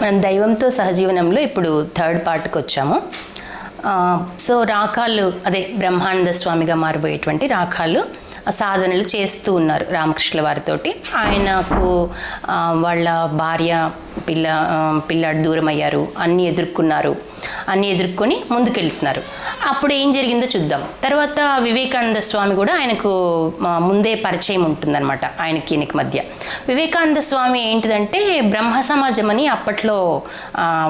మనం దైవంతో సహజీవనంలో ఇప్పుడు థర్డ్ పార్ట్కి వచ్చాము. సో రాకాళ్ళు, అదే బ్రహ్మానంద స్వామిగా మారిపోయేటువంటి రాకాళ్ళు సాధనలు చేస్తూ ఉన్నారు రామకృష్ణుల వారితోటి. ఆయనకు వాళ్ళ భార్య పిల్లాడు దూరం అయ్యారు, అన్నీ ఎదుర్కొన్నారు, అన్నీ ఎదుర్కొని ముందుకెళ్తున్నారు. అప్పుడు ఏం జరిగిందో చూద్దాం. తర్వాత వివేకానంద స్వామి కూడా ఆయనకు ముందే పరిచయం ఉంటుందన్నమాట ఆయనకి ఈయనకి మధ్య. వివేకానంద స్వామి ఏంటిదంటే బ్రహ్మ సమాజం అని అప్పట్లో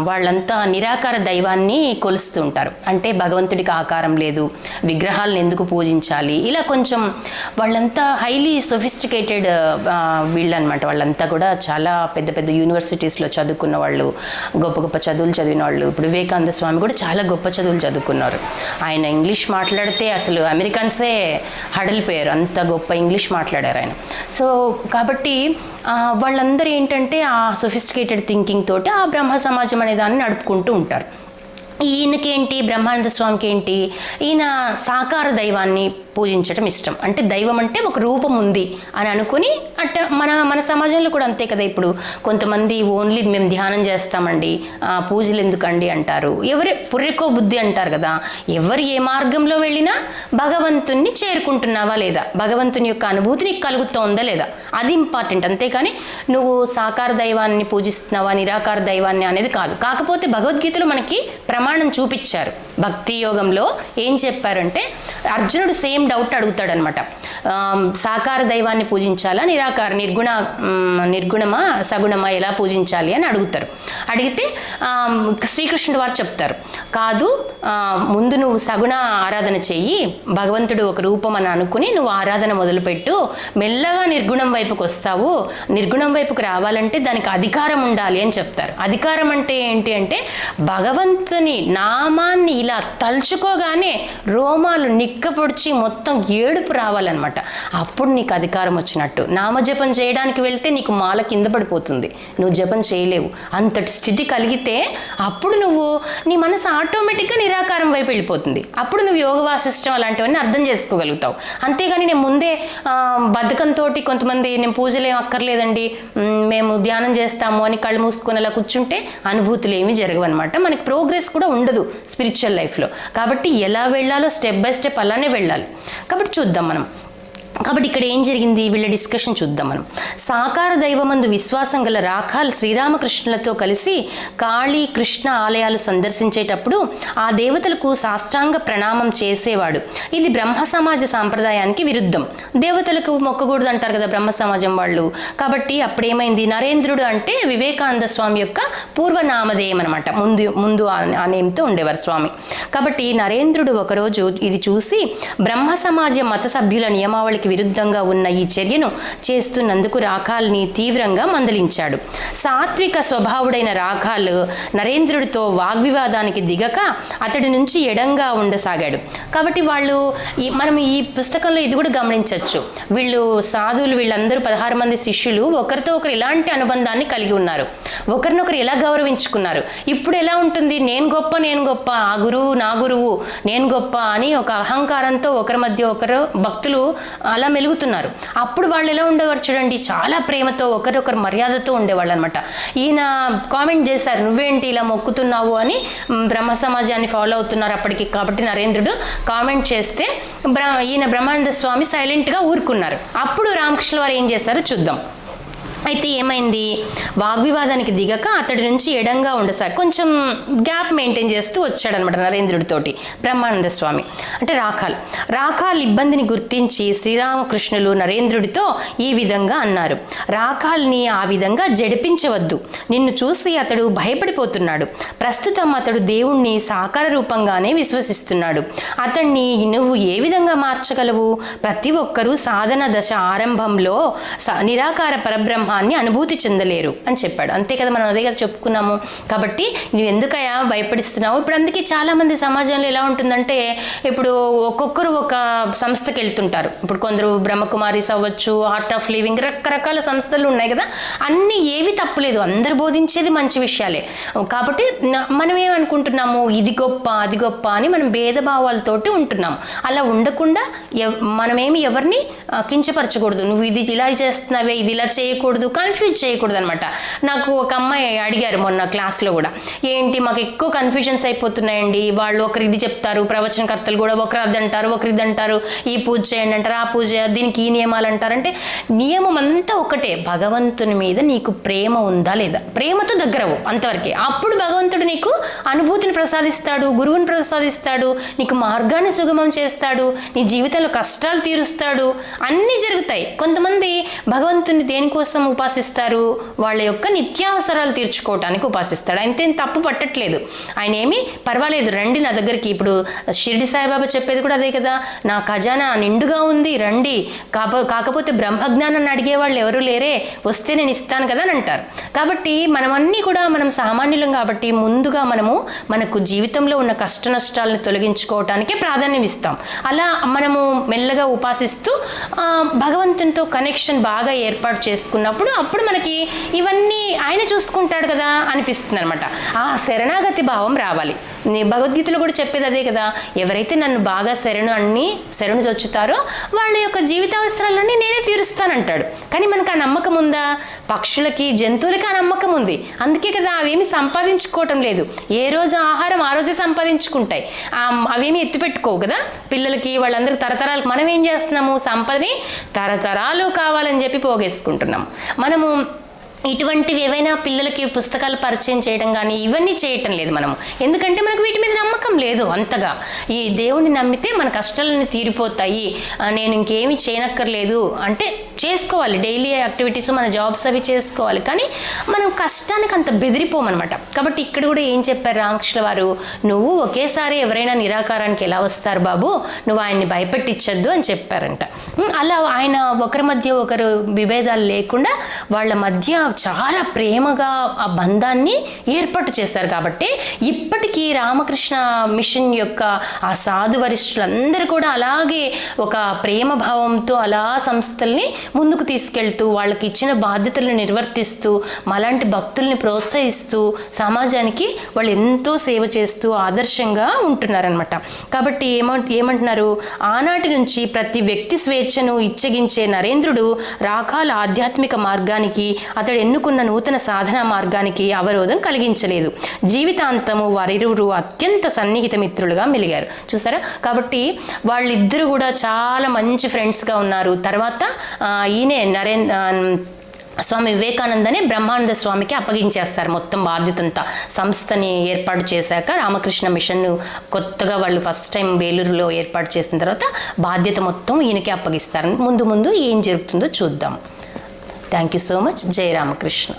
వాళ్ళంతా నిరాకార దైవాన్ని కొలుస్తూ ఉంటారు. అంటే భగవంతుడికి ఆకారం లేదు, విగ్రహాలను ఎందుకు పూజించాలి, ఇలా కొంచెం వాళ్ళంతా హైలీ సొఫిస్టికేటెడ్ వీళ్ళు అనమాట. వాళ్ళంతా కూడా చాలా పెద్ద పెద్ద యూనివర్సిటీస్లో చదువుకున్న వాళ్ళు, గొప్ప గొప్ప చదువులు చదివిన వాళ్ళు. ఇప్పుడు వివేకానంద స్వామి కూడా చాలా గొప్ప చదువులు చదువుకున్నారు. ఆయన ఇంగ్లీష్ మాట్లాడితే అసలు అమెరికన్సే హడలిపోయారు, అంత గొప్ప ఇంగ్లీష్ మాట్లాడారు ఆయన. సో కాబట్టి వాళ్ళందరూ ఏంటంటే ఆ సొఫిస్టికేటెడ్ థింకింగ్ తోటి ఆ బ్రహ్మ సమాజం అనే దాన్ని నడుపుకుంటూ ఉంటారు. ఈయనకేంటి, బ్రహ్మానంద స్వామికి ఏంటి, ఈయన సాకార దైవాన్ని పూజించడం ఇష్టం. అంటే దైవం అంటే ఒక రూపం ఉంది అని అనుకుని, అంటే మన సమాజంలో కూడా అంతే కదా. ఇప్పుడు కొంతమంది ఓన్లీ మేము ధ్యానం చేస్తామండి, పూజలు ఎందుకండి అంటారు. ఎవరి పుర్రెకో బుద్ధి అంటారు కదా. ఎవరు ఏ మార్గంలో వెళ్ళినా భగవంతుణ్ణి చేరుకుంటున్నావా లేదా, భగవంతుని యొక్క అనుభూతి నీకు కలుగుతోందా లేదా, అది ఇంపార్టెంట్. అంతేకాని నువ్వు సాకార దైవాన్ని పూజిస్తున్నావా నిరాకార దైవాన్ని అనేది కాదు. కాకపోతే భగవద్గీతలో మనకి ప్రమాణం చూపించారు. భక్తి యోగంలో ఏం చెప్పారంటే అర్జునుడు సేమ్ డౌట్ అడుగుతాడనమాట. సాకార దైవాన్ని పూజించాలా నిర్గుణమా సగుణమా ఎలా పూజించాలి అని అడుగుతారు. అడిగితే శ్రీకృష్ణుడు వారు చెప్తారు, కాదు ముందు నువ్వు సగుణ ఆరాధన చెయ్యి, భగవంతుడు ఒక రూపం అని అనుకుని నువ్వు ఆరాధన మొదలుపెట్టు, మెల్లగా నిర్గుణం వైపుకి వస్తావు. నిర్గుణం వైపుకి రావాలంటే దానికి అధికారం ఉండాలి అని చెప్తారు. అధికారం అంటే ఏంటి అంటే భగవంతుని నామాన్ని ఇలా తలుచుకోగానే రోమాలు నిక్కపొడిచి మొత్తం ఏడుపు రావాలన్నమాట. అప్పుడు నీకు అధికారం వచ్చినట్టు. నామజపం చేయడానికి వెళ్తే నీకు మాల కింద పడిపోతుంది, నువ్వు జపం చేయలేవు. అంతటి స్థితి కలిగితే అప్పుడు నువ్వు నీ మనసు ఆటోమేటిక్గా నిరాకారం వైపు వెళ్ళిపోతుంది. అప్పుడు నువ్వు యోగ వాసిష్టం అలాంటివన్నీ అర్థం చేసుకోగలుగుతావు. అంతేగాని నేను ముందే బద్ధకంతో కొంతమంది నేను పూజలేం అక్కర్లేదండి మేము ధ్యానం చేస్తాము అని కళ్ళు మూసుకొని అలా కూర్చుంటే అనుభూతులు ఏమీ జరగవన్నమాట. మనకి ప్రోగ్రెస్ కూడా ఉండదు స్పిరిచువల్ లైఫ్లో. కాబట్టి ఎలా వెళ్ళాలో స్టెప్ బై స్టెప్ అలానే వెళ్ళాలి. కాబట్టి చూద్దాం మనం. కాబట్టి ఇక్కడ ఏం జరిగింది, వీళ్ళ డిస్కషన్ చూద్దాం మనం. సాకార దైవమందు విశ్వాసం గల రాఖాల్ శ్రీరామకృష్ణులతో కలిసి కాళీ కృష్ణ ఆలయాలు సందర్శించేటప్పుడు ఆ దేవతలకు సాష్టాంగ ప్రణామం చేసేవాడు. ఇది బ్రహ్మ సమాజ సాంప్రదాయానికి విరుద్ధం. దేవతలకు మొక్కకూడదు అంటారు కదా బ్రహ్మ సమాజం వాళ్ళు. కాబట్టి అప్పుడేమైంది, నరేంద్రుడు అంటే వివేకానంద స్వామి యొక్క పూర్వనామధేయం అనమాట. ముందు ఆ నేమ్తో ఉండేవారు స్వామి. కాబట్టి నరేంద్రుడు ఒకరోజు ఇది చూసి బ్రహ్మ సమాజ మత సభ్యుల నియమావళికి విరుద్ధంగా ఉన్న ఈ చర్యను చేస్తున్నందుకు రాఖాల్ని తీవ్రంగా మందలించాడు. సాత్విక స్వభావుడైన రాఖాల్ నరేంద్రుడితో వాగ్వివాదానికి దిగక అతడి నుంచి ఎడంగా ఉండసాగాడు. కాబట్టి వాళ్ళు మనం ఈ పుస్తకంలో ఇది కూడా గమనించవచ్చు. వీళ్ళు సాధువులు, వీళ్ళందరూ 16 మంది శిష్యులు ఒకరితో ఒకరు ఇలాంటి అనుబంధాన్ని కలిగి ఉన్నారు. ఒకరినొకరు ఎలా గౌరవించుకున్నారు. ఇప్పుడు ఎలా ఉంటుంది, నేను గొప్ప ఆ గురువు నా గురువు, నేను గొప్ప అని ఒక అహంకారంతో ఒకరి మధ్య ఒకరు భక్తులు అలా మెలుగుతున్నారు. అప్పుడు వాళ్ళు ఎలా ఉండేవారు చూడండి, చాలా ప్రేమతో ఒకరొకరు మర్యాదతో ఉండేవాళ్ళు అనమాట. ఈయన కామెంట్ చేశారు, నువ్వేంటి ఇలా మొక్కుతున్నావు అని, బ్రహ్మ సమాజాన్ని ఫాలో అవుతున్నారు అప్పటికి. కాబట్టి నరేంద్రుడు కామెంట్ చేస్తే ఈయన బ్రహ్మానంద స్వామి సైలెంట్గా ఊరుకున్నారు. అప్పుడు రామకృష్ణ వారు ఏం చేశారో చూద్దాం. అయితే ఏమైంది, వాగ్వివాదానికి దిగక అతడి నుంచి ఎడంగా ఉండసాగి కొంచెం గ్యాప్ మెయింటైన్ చేస్తూ వచ్చాడనమాట నరేంద్రుడితోటి బ్రహ్మానంద స్వామి. అంటే రాఖాల్ ఇబ్బందిని గుర్తించి శ్రీరామకృష్ణులు నరేంద్రుడితో ఈ విధంగా అన్నారు, రాఖాల్ని ఆ విధంగా జడిపించవద్దు. నిన్ను చూసి అతడు భయపడిపోతున్నాడు. ప్రస్తుతం అతడు దేవుణ్ణి సాకార రూపంగానే విశ్వసిస్తున్నాడు. అతన్ని నువ్వు ఏ విధంగా మార్చగలవు? ప్రతి ఒక్కరూ సాధన దశ ఆరంభంలో నిరాకార పరబ్రహ్మ అనుభూతి చెందలేరు అని చెప్పాడు. అంతే కదా, మనం అదే కదా చెప్పుకున్నాము. కాబట్టి నువ్వు ఎందుకయ్యా భయపడిస్తున్నావు? ఇప్పుడు అందుకే చాలామంది సమాజంలో ఎలా ఉంటుందంటే, ఇప్పుడు ఒక్కొక్కరు ఒక సంస్థకి వెళ్తుంటారు. ఇప్పుడు కొందరు బ్రహ్మకుమారీస్ అవ్వచ్చు, ఆర్ట్ ఆఫ్ లివింగ్, రకరకాల సంస్థలు ఉన్నాయి కదా. అన్నీ ఏవి తప్పులేదు, అందరు బోధించేది మంచి విషయాలే. కాబట్టి మనం ఏమనుకుంటున్నాము, ఇది గొప్ప అది గొప్ప అని మనం భేదభావాలతోటి ఉంటున్నాము. అలా ఉండకుండా మనమేమి ఎవరిని కించపరచకూడదు. నువ్వు ఇది ఇలా చేస్తున్నావే, ఇది ఇలా చేయకూడదు చేయకూడదు, కన్ఫ్యూజ్ చేయకూడదు అనమాట. నాకు ఒక అమ్మాయి అడిగారు మొన్న క్లాస్లో కూడా, ఏంటి మాకు ఎక్కువ కన్ఫ్యూజన్స్ అయిపోతున్నాయండి, వాళ్ళు ఒకరు ఇది చెప్తారు, ప్రవచనకర్తలు కూడా ఒకరు అది అంటారు, ఒకరు ఇది అంటారు, ఈ పూజ చేయండి అంటారు, ఆ పూజ, దీనికి ఈ నియమాలు అంటారంటే నియమం అంతా ఒకటే, భగవంతుని మీద నీకు ప్రేమ ఉందా లేదా, ప్రేమతో దగ్గరవు అంతవరకే. అప్పుడు భగవంతుడు నీకు అనుభూతిని ప్రసాదిస్తాడు, గురువుని ప్రసాదిస్తాడు, నీకు మార్గాన్ని సుగమం చేస్తాడు, నీ జీవితంలో కష్టాలు తీరుస్తాడు, అన్నీ జరుగుతాయి. కొంతమంది భగవంతుని దేనికోసం ఉపాసిస్తారు, వాళ్ళ యొక్క నిత్యావసరాలు తీర్చుకోవటానికి ఉపాసిస్తాడు. ఆయన తప్పు పట్టట్లేదు, ఆయన ఏమి పర్వాలేదు, రండి నా దగ్గరికి. ఇప్పుడు షిరిడి సాయిబాబా చెప్పేది కూడా అదే కదా, నా ఖజానా నిండుగా ఉంది, రండి, కాకపోతే బ్రహ్మజ్ఞానాన్ని అడిగేవాళ్ళు ఎవరు లేరే, వస్తే నేను ఇస్తాను కదా అని అంటారు. కాబట్టి మనమన్నీ కూడా మనం సామాన్యులం కాబట్టి ముందుగా మనకు జీవితంలో ఉన్న కష్ట నష్టాలను తొలగించుకోవటానికే ప్రాధాన్యం ఇస్తాం. అలా మనము మెల్లగా ఉపాసిస్తూ భగవంతునితో కనెక్షన్ బాగా ఏర్పాటు చేసుకున్నప్పుడు అప్పుడు మనకి ఇవన్నీ ఆయన చూసుకుంటాడు కదా అనిపిస్తుంది అనమాట. ఆ శరణాగతి భావం రావాలి. భగవద్గీతలో కూడా చెప్పేది అదే కదా, ఎవరైతే నన్ను బాగా శరణు చొచ్చుతారో వాళ్ళ యొక్క జీవితావసరాలన్నీ నేనే తీరుస్తానంటాడు. కానీ మనకు ఆ నమ్మకం ఉందా? పక్షులకి, జంతువులకి ఆ నమ్మకం ఉంది. అందుకే కదా అవేమి సంపాదించుకోవటం లేదు, ఏ రోజు ఆహారం ఆ రోజే సంపాదించుకుంటాయి, అవేమి ఎత్తిపెట్టుకోవు కదా పిల్లలకి, వాళ్ళందరూ తరతరాలకు. మనం ఏం చేస్తున్నాము, సంపదని తరతరాలు కావాలని చెప్పి పోగేసుకుంటున్నాము. మనము ఇటువంటివి ఏవైనా పిల్లలకి పుస్తకాలు పరిచయం చేయడం కానీ ఇవన్నీ చేయటం లేదు మనము, ఎందుకంటే మనకు వీటి మీద నమ్మకం లేదు అంతగా. ఈ దేవుడిని నమ్మితే మన కష్టాలన్నీ తీరిపోతాయి, నేను ఇంకేమీ చేయనక్కర్లేదు అంటే చేసుకోవాలి, డైలీ యాక్టివిటీస్ మన జాబ్స్ అవి చేసుకోవాలి, కానీ మనం కష్టానికి అంత బెదిరిపోమన్నమాట. కాబట్టి ఇక్కడ కూడా ఏం చెప్పారు రామకృష్ణ వారు, నువ్వు ఒకేసారి ఎవరైనా నిరాకారానికి ఎలా వస్తారు బాబు, నువ్వు ఆయన్ని భయపెట్టించద్దు అని చెప్పారంట. అలా ఆయన ఒకరి మధ్య ఒకరు విభేదాలు లేకుండా వాళ్ళ మధ్య చాలా ప్రేమగా ఆ బంధాన్ని ఏర్పాటు చేశారు. కాబట్టి ఇప్పటికీ రామకృష్ణ మిషన్ యొక్క ఆ సాధు వరిష్ఠులందరూ కూడా అలాగే ఒక ప్రేమ భావంతో అలా సంస్థల్ని ముందుకు తీసుకెళ్తూ వాళ్ళకి ఇచ్చిన బాధ్యతలను నిర్వర్తిస్తూ మాలాంటి భక్తుల్ని ప్రోత్సహిస్తూ సమాజానికి వాళ్ళు ఎంతో సేవ చేస్తూ ఆదర్శంగా ఉంటున్నారనమాట. కాబట్టి ఏమంటున్నారు, ఆనాటి నుంచి ప్రతి వ్యక్తి స్వేచ్ఛను ఇచ్చగించే నరేంద్రుడు రాకాల ఆధ్యాత్మిక మార్గానికి, అతడు ఎన్నుకున్న నూతన సాధనా మార్గానికి అవరోధం కలిగించలేదు. జీవితాంతము వారిరువురు అత్యంత సన్నిహిత మిత్రులుగా మెలిగారు. చూసారా? కాబట్టి వాళ్ళిద్దరూ కూడా చాలా మంచి ఫ్రెండ్స్గా ఉన్నారు. తర్వాత ఈయనే స్వామి వివేకానందనే బ్రహ్మానంద స్వామికి అప్పగించేస్తారు మొత్తం బాధ్యతంతా. సంస్థని ఏర్పాటు చేశాక రామకృష్ణ మిషన్ను కొత్తగా వాళ్ళు ఫస్ట్ టైం వేలూరులో ఏర్పాటు చేసిన తర్వాత బాధ్యత మొత్తం ఈయనకి అప్పగిస్తారు. ముందు ఏం జరుగుతుందో చూద్దాం. Thank you so much. జై రామకృష్ణ.